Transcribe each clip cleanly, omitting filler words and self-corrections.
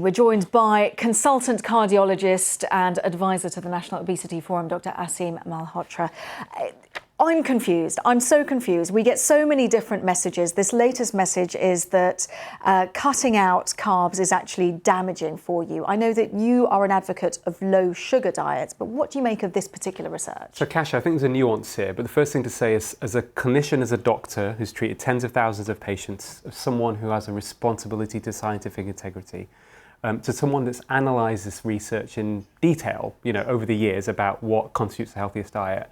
We're joined by consultant cardiologist and advisor to the National Obesity Forum, Dr. Aseem Malhotra. I'm confused. I'm so confused. We get so many different messages. This latest message is that cutting out carbs is actually damaging for you. I know that you are an advocate of low sugar diets, but what do you make of this particular research? So Kash, I think there's a nuance here, but the first thing to say is, as a clinician, as a doctor who's treated tens of thousands of patients, as someone who has a responsibility to scientific integrity, to someone that's analysed this research in detail, over the years about what constitutes the healthiest diet,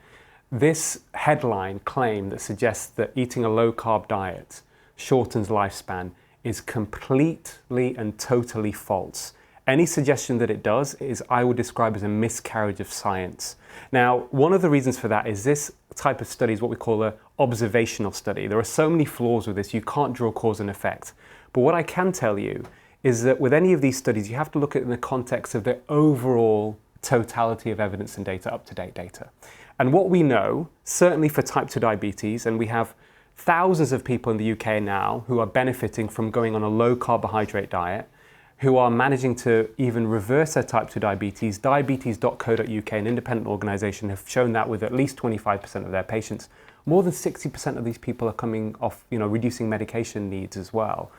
this headline claim that suggests that eating a low-carb diet shortens lifespan is completely and totally false. Any suggestion that it does is, I would describe as a miscarriage of science. Now, one of the reasons for that is this type of study is what we call an observational study. There are so many flaws with this, you can't draw cause and effect. But what I can tell you is that with any of these studies, you have to look at it in the context of the overall totality of evidence and data, up-to-date data. And what we know, certainly for type 2 diabetes, and we have thousands of people in the UK now who are benefiting from going on a low carbohydrate diet, who are managing to even reverse their type 2 diabetes. Diabetes.co.uk, an independent organisation, have shown that with at least 25% of their patients. More than 60% of these people are coming off, reducing medication needs as well.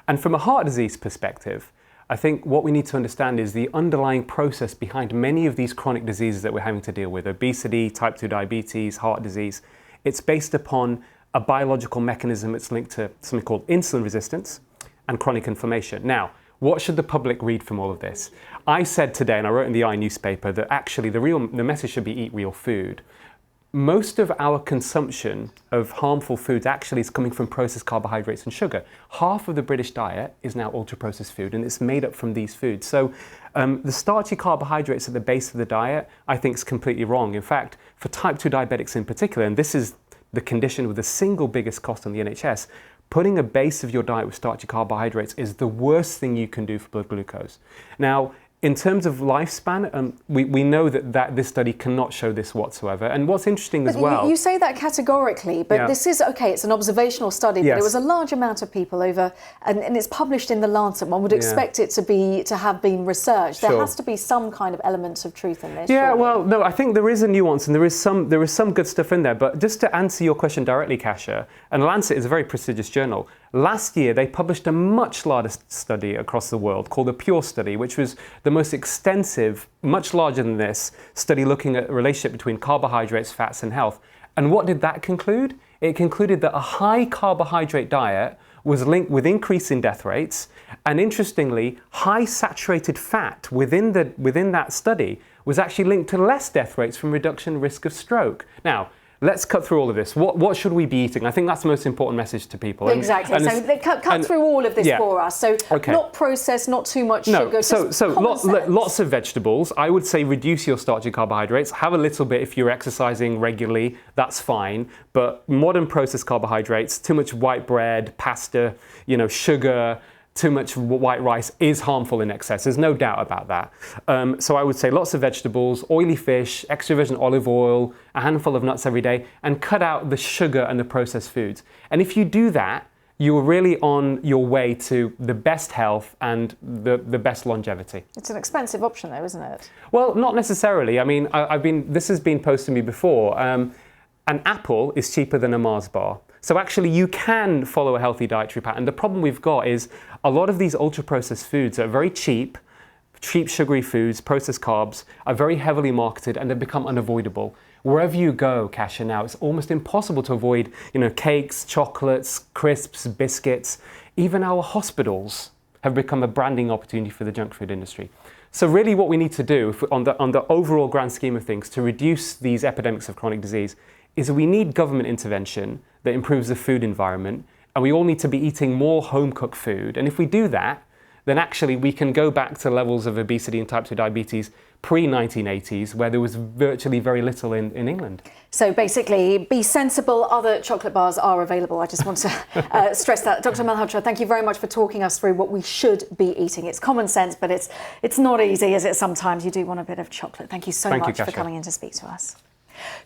And from a heart disease perspective, I think what we need to understand is the underlying process behind many of these chronic diseases that we're having to deal with, obesity, type 2 diabetes, heart disease. It's based upon a biological mechanism that's linked to something called insulin resistance and chronic inflammation. Now, what should the public read from all of this? I said today, and I wrote in the newspaper, that actually the message should be eat real food. Most of our consumption of harmful foods actually is coming from processed carbohydrates and sugar. Half of the British diet is now ultra-processed food, and it's made up from these foods. So the starchy carbohydrates at the base of the diet, I think, is completely wrong. In fact, for type 2 diabetics in particular, and this is the condition with the single biggest cost on the NHS, putting a base of your diet with starchy carbohydrates is the worst thing you can do for blood glucose. Now, in terms of lifespan, we know that this study cannot show this whatsoever. And what's interesting as well... You say that categorically, but this is, okay, it's an observational study, but it was a large amount of people over, and it's published in The Lancet. One would expect it to have been researched. There has to be some kind of element of truth in this. Yeah, well, no, I think there is a nuance, and there is some good stuff in there. But just to answer your question directly, Kasia, and Lancet is a very prestigious journal. Last year, they published a much larger study across the world called the PURE study, which was the most extensive, much larger than this, study looking at the relationship between carbohydrates, fats, and health. And what did that conclude? It concluded that a high carbohydrate diet was linked with increase in death rates, and interestingly, high saturated fat within that study was actually linked to less death rates from reduction in risk of stroke. Now, let's cut through all of this. What should we be eating? I think that's the most important message to people. Exactly. So they cut through all of this for us. So not processed, not too much sugar. No, so lots of vegetables. I would say reduce your starchy carbohydrates. Have a little bit if you're exercising regularly. That's fine. But modern processed carbohydrates, too much white bread, pasta, sugar, too much white rice is harmful in excess. There's no doubt about that. So I would say lots of vegetables, oily fish, extra virgin olive oil, a handful of nuts every day, and cut out the sugar and the processed foods. And if you do that, you're really on your way to the best health and the best longevity. It's an expensive option though, isn't it? Well, not necessarily. I mean, this has been posed to me before. An apple is cheaper than a Mars bar. So actually you can follow a healthy dietary pattern. The problem we've got is a lot of these ultra-processed foods are very cheap sugary foods, processed carbs, are very heavily marketed and they've become unavoidable. Wherever you go, Kasia, now, it's almost impossible to avoid, cakes, chocolates, crisps, biscuits. Even our hospitals have become a branding opportunity for the junk food industry. So really what we need to do on the overall grand scheme of things to reduce these epidemics of chronic disease is we need government intervention that improves the food environment, and we all need to be eating more home-cooked food. And if we do that, then actually we can go back to levels of obesity and type 2 diabetes pre-1980s, where there was virtually very little in England. So basically, be sensible. Other chocolate bars are available. I just want to stress that. Dr. Malhotra, thank you very much for talking us through what we should be eating. It's common sense, but it's not easy, is it? Sometimes you do want a bit of chocolate. Thank you so much for coming in to speak to us.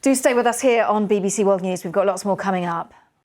Do stay with us here on BBC World News. We've got lots more coming up.